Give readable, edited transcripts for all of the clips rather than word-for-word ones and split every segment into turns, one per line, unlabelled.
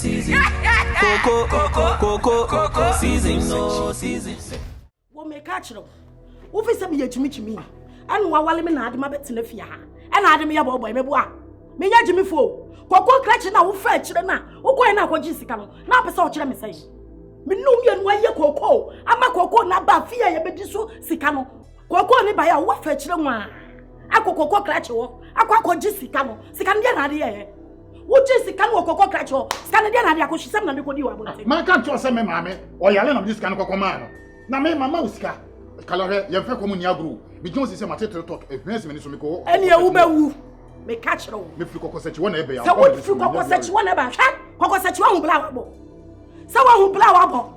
season. Coco season, no season.
What me catch no? Who fi say me yechimi? Anu wa wale me na ade ma betena fia ha. E na ade me ya boy me boa. Me nya jimi fo. Koko clutch na wo fa kire na. Wo koy na akwaji sika no. Na pese wo kire me sai. Me no mi anu aye koko. Ama koko na ba fia ye bedi so sika no. Koko ni ba ya wo fa kire nwa. Akoko clutch wo. Akwaji sika no. Sika no dia na ade ye. Wo je sika no koko clutch wo. Sika no dia na ade akoshisem na me kodi wa bonte.
Man kan to say me mame. O yale na sika no koko ma no. Na me mama usika. Kalore ye fe komu ni agru. Bi jonsi se matetre talk e hwese me ni so me ko.
Eni e wo bewu. Me catch ro.
Me fi koko sechi wona e be ya.
Se wo fi koko sechi wona e ba hwa. Koko sechi wa hu bla wa bo. Se wa hu bla wa bo.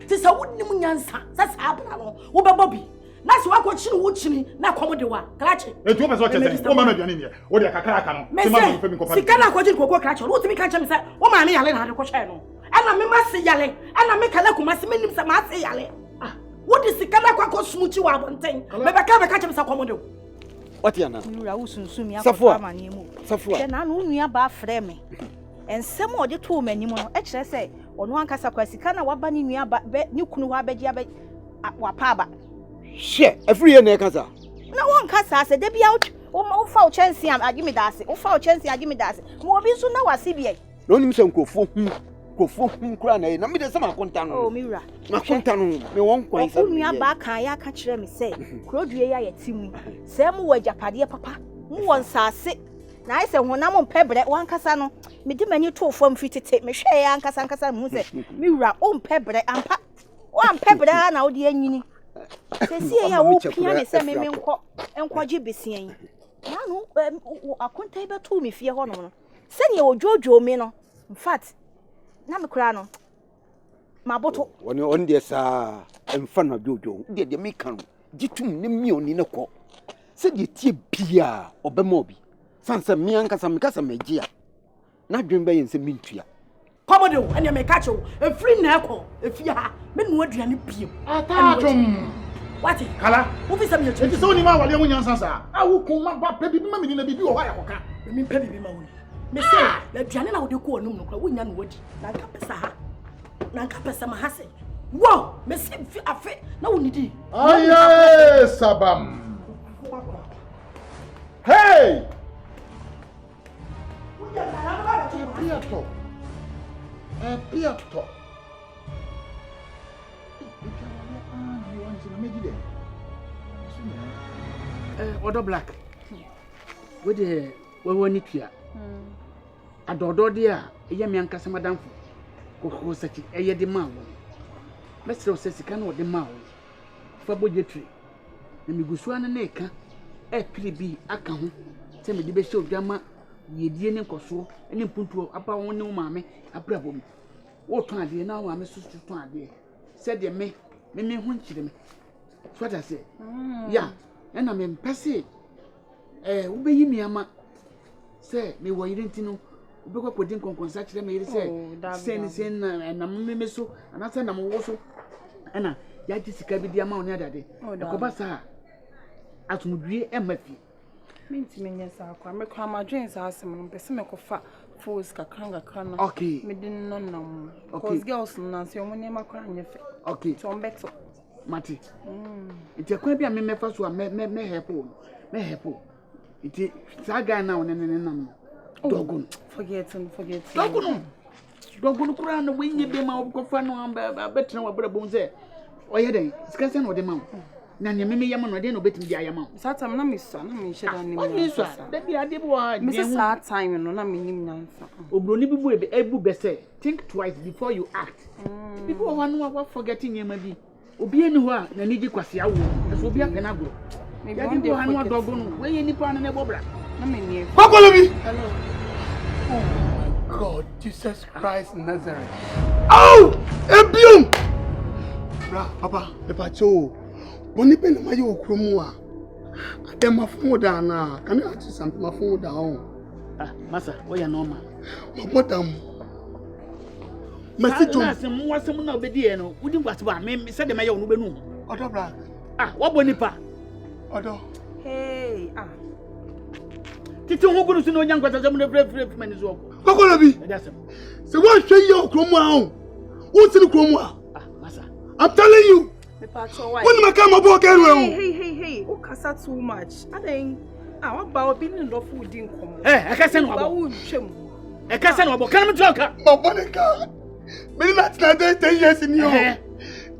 Ti se wo nim nyansa. Se sa bla no. Wo be bobi. Na se wa ko chiri wo chiri na komo de wa. Klache.
E tu pese o chese. O ma me duane ni e. O de kakara aka no.
Ti ma mo fe mi ko pa. Sika na ko jiri koko klache. Wo ti mi kan che me se wo ma me yale na de ko hwe no. Ana me ma se yale. Ana me kala kuma se me nim se ma se yale. What is the color kwa smuchi wa bonten? Me be ka catch me sa komodo.
What yana?
Nura usunsumi akwa mani mu.
Safua.
Na no nua ba frɛ me. Ensem o de to mani mu no. E kire sɛ ono ankasa Kwesi kana waba ni nua ba ni kunu wa beji aba wa pa ba.
She, every year na kasa.
Na won kasa sɛ de bia o fa o chance am agimi dase. O fa o chance agimi dase. Mo obi so na wase bia.
No nim sɛ nkofo kura na e na me de sɛ makonta no.
Oh mira.
Makonta no me won kwan sɛ.
Nua ba kan ya ka kire me sɛ krodue ya yetimu. Sɛ mu wa japade papa. Mu won sase. Na ai sɛ honam mpɛbrɛ wan kasa no me di mani to fam fitete me hwɛ ya ankasa mu sɛ me wura o mpɛbrɛ ampa wan mpɛbrɛ na wo de anyini sɛ sie ya wo pia me sɛ me nkɔgye besian na no akonta be to me fie hɔ no sɛ ne odwoodwo me no in fact na me kura no maboto
woni on de sa emfa na dwoodwo de me kan gitum ne mi oni ne kɔ sɛ de tie bia obɛma obi sanse me ankasa me kasa magia na dwen bɛ yense mintua
komodo ene me catch o e free na ekɔ e fie ha me no aduane piem
atatum
what
kala
wo fi sɛ me
enti sɛ oni ma wale wo nyansa sa a wo kun ma ba pe bi ma me ni na bibi wo ha ya koka
me pɛ bibi ma wo me sɛ aduane na wo de kɔ onum no kora wo nya no wadi na nka pesa ha na nka pesa ma ha sɛ wo me sɛ fi afe na wo nidi
aye sabam hey Piato.
Odo black. We de we woni tua. Adodo de a eye me ankasa madamfo. Kokko sachi eye de ma wo. Mesre o sesika na o de ma wo. Fa bojetri. Na migusu an na eka e pili bi aka ho. Se me de be hye odwama yedie ne nkoso ne mpuntuo apa won ne maame abrabo mi wo ton ade na wa me susu ton ade se de me hu nchire me so that say ya na me mpese wo be yi mi ama se me wo yire ntino wo be kwakodi nkonkonsa kire me yire se sen na me so ana se na mo wo so na ya ji sika bi di ama oni adade ko ba sa atumdue e mafi
minti menye sa akwa me kwa madwen sa asem no pese me kofa force kakanga kana
okay
me din no nam
okay.
Cause girls no nanse omo ne makwa nyefe
okay
to ombeto
mati iti akwa bia me mefa so me hepo iti saga na one nam dogun
forget
dogun kura na wenye be ma obkofa no abetena wabra bom se oye den sikase na ode ma na ne meme yam no de no betim dia yam
satam na me so na me hye nim
na so da bia de bo ha
me say sa time no na me nim nansa
obroni bibu ebu be say think twice before you act people who no forgetting yema bi obi eni ho a na niji kwase awo so obi apena agro me bi on de no dogo no we ye nipa na bobra
na me nie
Kokolo bi
hello
oh my God Jesus Christ Nazareth
oh ebium
bra papa e pa cho boni pe na maye okromu a ade ma fun da na can you ask something ma fun da on
masa we ya normal
mapotam message
na se mo wasem na obedi e no wudi kwase ba me se de maye onu benu
odo bra
wo boni pa
odo
hey
titi ho gunu sino nyankwasa se mo frefref mani zo
Kokolobi. So what show you Kromwa? What's in the Kromwa? I'm telling you. When I come aboard,
Hey. Oh, Kasa too much. I think I about being in love with income.
I can't send one. I can't send one. Can I talk?
Monica. Maybe that's not 10 years in you. 10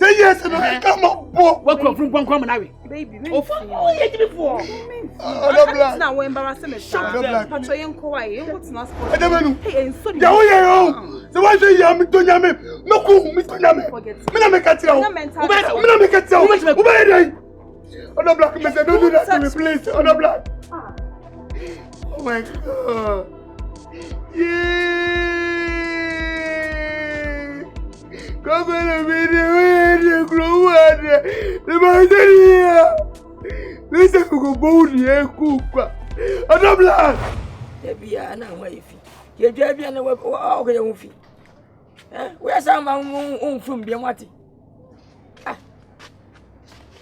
years and I come aboard.
Welcome from Guam and
Baby,
oh, you before.
Oh, black.
Now, when embarrassing, shut up. But I am quiet. What's not?
I don't know.
Hey, and so
so why say you am to nyame? No ku mi to nyame. Me na make it tell. Me na make it tell. Who be there? Oh no black, me say don't do that to me please. Oh no black. Oh my god. Yeah. Go go the video the grow water. The battery. Me say go bold here cook. Oh no black.
Ebia na wife. Ye dwa bia na o ga ye fi. We asa ma unfum bia nwati.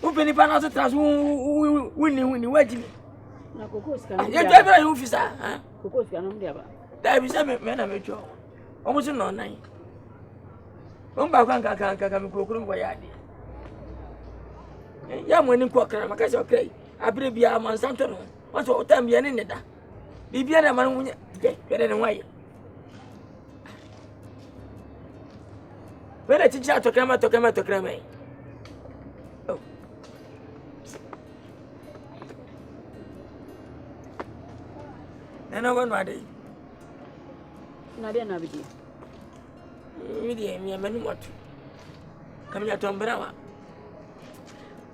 U peni pa na so trans wini wajimi.
Na kokos kan.
Ye dwa bia ye fi sa,
kokos kan no dia ba.
Da bi se me na me twa. O mo se no nan. O ba kwa nka me kokoro mo ya de. Ya mo ni ko kra maka se okrai. Abre bia man santo no. Won so otam bia ni ne da. Bibia na man munya. Kwede ne waye. Wele chicha tokema. Oh. Nana wan wade.
Na dia na bidi.
Mi dia mi amanu moto. Kamya tombra wa.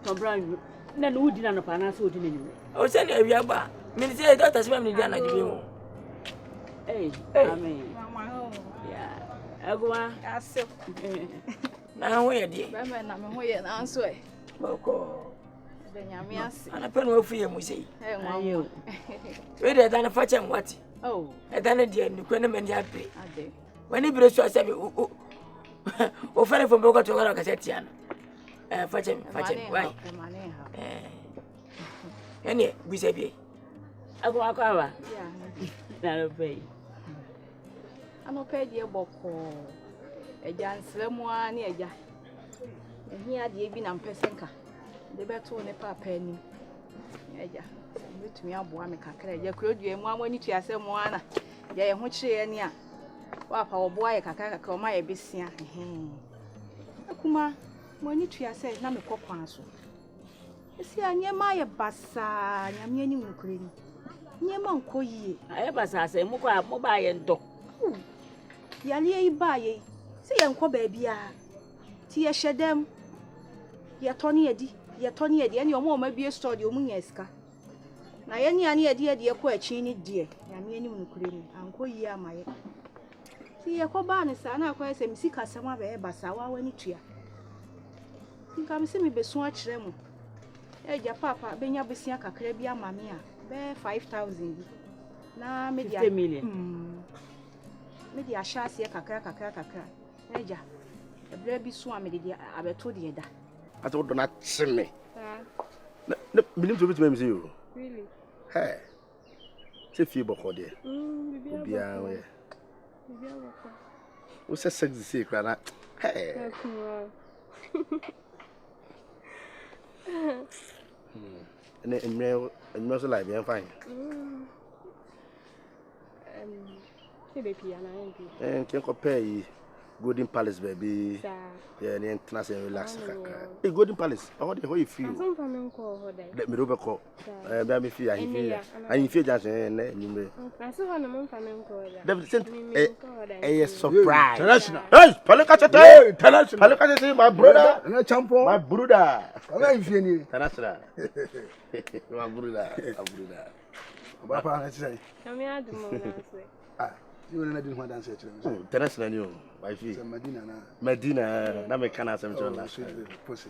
Tombra na no udi na no pa na so udi na nyu.
O se ne awia ba. Mi ni se doctor se ma mi dia na jibi mo.
Hey, amen.
Mama,
yeah. Agwa,
asep.
Na ho ye die.
Ba me na me ho ye na anso e.
Boko.
Benyame ase.
Ana pe no afu ye mu sei.
Eh, nwa.
We de dan fa chem wati.
Oh.
E dan de ni ko na me ndi ape.
Ade.
Wani bire so ase be o fere fo be ko to gara ka setia na. Fa chem. Why? Ene bise bi.
Agwa akwa.
Yeah.
Na no pay.
Ano pay die boko. Eja nsremu ani eja. Ehi ade bi na mpesenka. De beto ne papa ani. Eja. Betumi aboa me kakra eja kurodua mu amani tuasemu ana. Ya ye ho kire ani a. Wa pa oboa ye kakra o ma ye besia. Akuma mani tuase na me kokwan so. Esi anyema ye basa nyame ani nkure ni. Nyema nkoyie.
Aye basa se mu kwa mo ba ye ndo.
Yale yi ba ye. Se ye nkọ ba bia. Ti ye hyedem. Ye toni edi. Eni omo ma bie store de omunya esika. Na ye ni ane edi edi ekọ achi ni die. Nyame ani nkure ni. Ankoyie amaye. Ti ye kọ ba ne sa na akọ se misika sama ba ye basa wa wani tua. Nka mi se mi beso a kire mu. Eja papa benya besia kakra bi amame a be 5,000 bi na media
50 million
media shase kakra eja ebra bi so a media abeto de da
ato do na chime na minim to bitima mi say you
really
hey se fi boko de bia we o se sexy say kra na hey and emre so like bien fine
baby ana enbi
can compare Golden Palace baby yeah and class and relax hey Golden Palace how you feel
some family call ho there
let me do beko be me feel I feel just na nyimre
I so ho no mo family call there
a surprise
International.
hey Palekachete
International.
Palekachete my brother
Na champion.
my brother
Come on fie ni.
International my brother
Papa na say.
kami adumo na say
Ah, you na di ho dance e kire me.
International ni o my feel
Say
Medina na me kana sem chola
Pussy.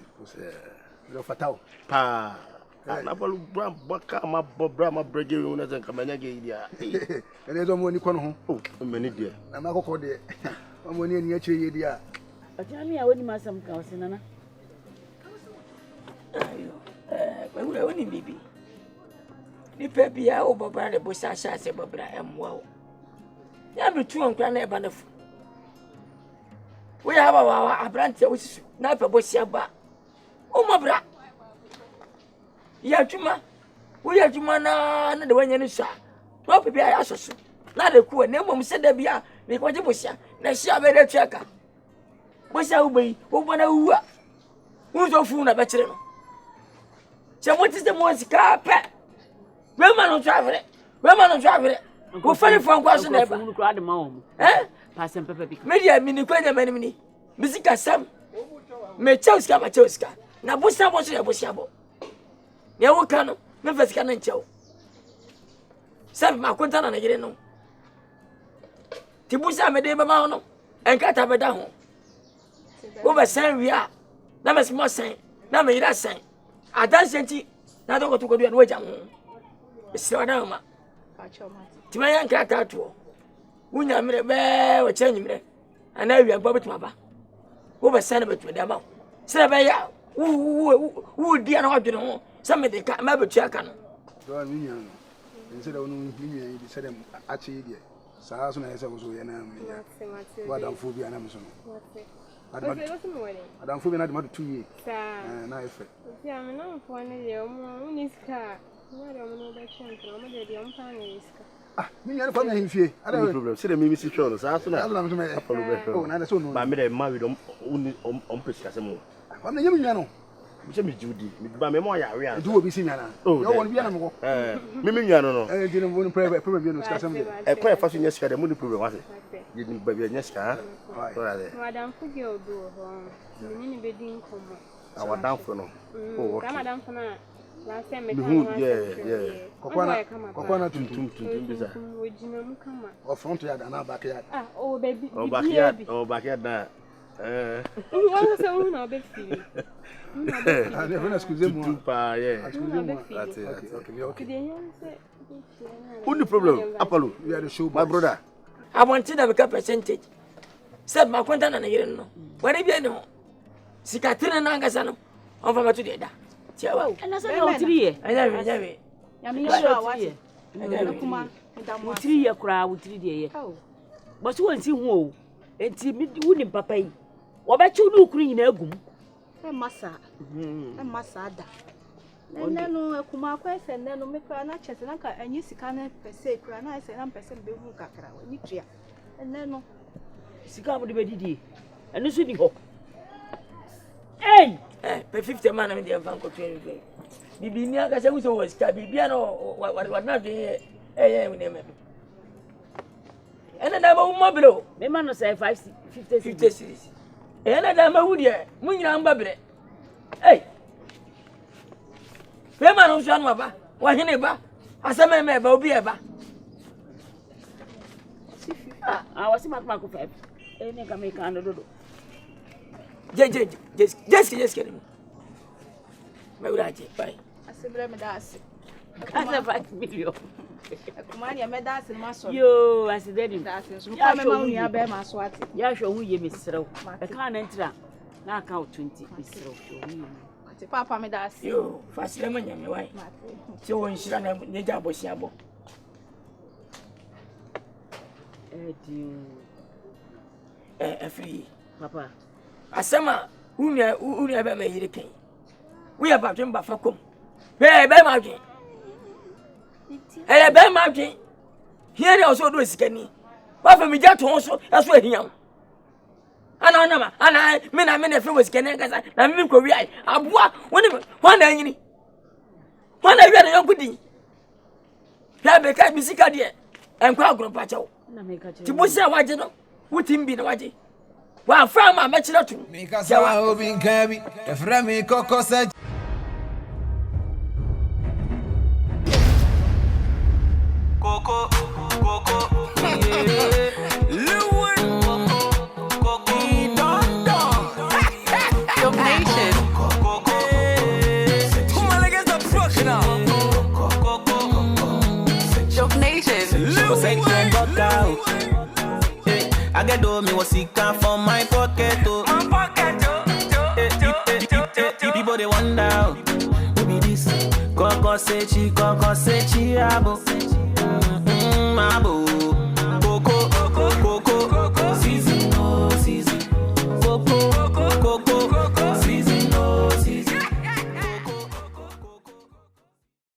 Lo fatao.
pa na bolu bram baka ma bobra ma brege we una zen kamanya ge idia
Ene zo mo ni ko no ho.
oh meni dia
Na ma kokko de. Mo ni ani akire ye dia.
Ati ami a woni masam ka osinana.
Ayo. We woni bibi. Ni pe bia o bobra de bo sha se bobra emwa o. Ya be tu on kra na e ba na fu. We have our branch which is na pe bosia ba. O ma bra. Ya tuma. We ya tuma na de wanya ni sha. No pe bia ya soso. Na de ku na mom se da bia me ko je bosia. Na sha be de tuaka. Bosia ubai, wo bona uwa. Wo zo fu na be kire no. Se mo ti se mo sika pe. We ma no travel. We ma no travel. Go fere fon kwa so na ba.
Passing pepper big.
Media mini kwenya mani. Misika sam. Me chauska ma chauska. Na bosia bo so ya bosia bo. Ne wo ka no, me fasika na nchao. Sabe ma konta na yire no. Ti bosia me de ba ma no. Enkata be da ho. Wo be san wia. Na me small san. Na me yira san. Adansenti na do ko to ko do na waja ho. Esi oda ma. Ti ma yan kata to. Wunya mire be wo chenyi mire. Ana wi agba betu aba. Wo be san betu da ma. Se be ya wo di ana wadwene ho. Se me de ka ma betu aka no.
Do mi nya no. Nse da wonu mi nya yi se dem achi die. Saa so na yesa wo so ye na mi ya. Wa dan fo bi ana mi so no. Adam fo bi na de ma 2 years. Na efe.
Ya me na fo ne ye mo uniska. Wa de mo no be chen tro mo de am pa ne iska.
Ah, mi nya fa na himfie.
No problem. See the mimi si show no. Saa so na.
Adam so me. Oh, na so no.
Ba me de ma we don pesika se mo.
Wa na yemi nya no.
Mi se mi judi. Mi ba me mo ya we an.
Du obi si nya na. Yo won bi na mo.
Mimi nya no no.
Di no won problem bi no ska sam de.
E kwa fa so nya sika de mo ni problem wa se. Di ni ba bi nya sika. So la de.
Madam fugi odu ho. Ni ni be din komo.
Awadan fo no. Oh, okay.
Madam fo na last time me
yeah.
Kokwa na tuntum
bisa.
Ojina mu kama.
O front yard and back yard.
Ah, oh baby.
Oh backyard na.
Wọ́n sọ wọ́n na be feel.
Ah, ne fena excuse moi.
Tupa, yeah.
Excuse moi.
That's it.
Okay.
Who the problem? Apollo,
We are the show.
my brother.
I want to have a percentage. Said ma kwanta na yire no. Wani bi no. Sika tire na ngasa no. On fa matu de da. Tiawa.
And that's not 3 years.
Anya we.
Ya me sure what.
Kuma
Mu 3 years kura, mu 3 years. But won si hu o. Enti mi wuni papa yi. Wo ba chi unu kuru nyina agum.
masa da. Nenu kuma kwese nenu mekra na chese na ka anyi sika na pese kra na ese na pese be hu kakra ni tua. Nenu
Sika mo de be didi. Enu so ni ho. Hey!
Pe 50 man na me de van ko tue ni. Bibi ni aka se wo so sika bibi no wa na de we ne me. Ena da ba mo bro.
Me man no say 50
series. Ena da ma wu de mu nyina mba bre. Hey! Pe man no so anu ba. Wa hene ba. Asema me ba obi e ba.
Wasi matma ko 5. Ene ka me ka ando dodo.
Just kidding. My uraje, bye.
asebre me da ase.
Asa 5 million.
Kuma ya me da ase ma so.
Yo, asidedi.
Da ase so pa me ma hu ya be ma so ate.
Ya hwe hu ye mesrew. E ka na ntira na account 20 mesrew.
Ate papa me da ase.
Yo, fasile manya me wai. Se won shira na ne ja bosi abo. Free.
Papa.
Asema unia be me yire kan. We about him ba fakom. Be ma dwen. Be ma dwen. Here dey also do sikani. Ba fa mi ja to so eso ahiam. Ana me na fe we sikani kasa. Na me ko wi ai. Aboa woni wana anyini. Wana wi na yonkudi. Ya be ka bisika de. Enkwa agro chawo.
Na me ka che.
Ti bosi a waje no. Wutimbi na waje. Wa fra ma mechira tu.
Nkansah obi nkabi. Efra mi kokosa. Coco. Lilwin. Coco. Your nation. Coco. Who am I against the production now? Your nation. Lilwin. I get do me what sick from my pocket. People they wonder who be this. Coco say chi abo. Mabo.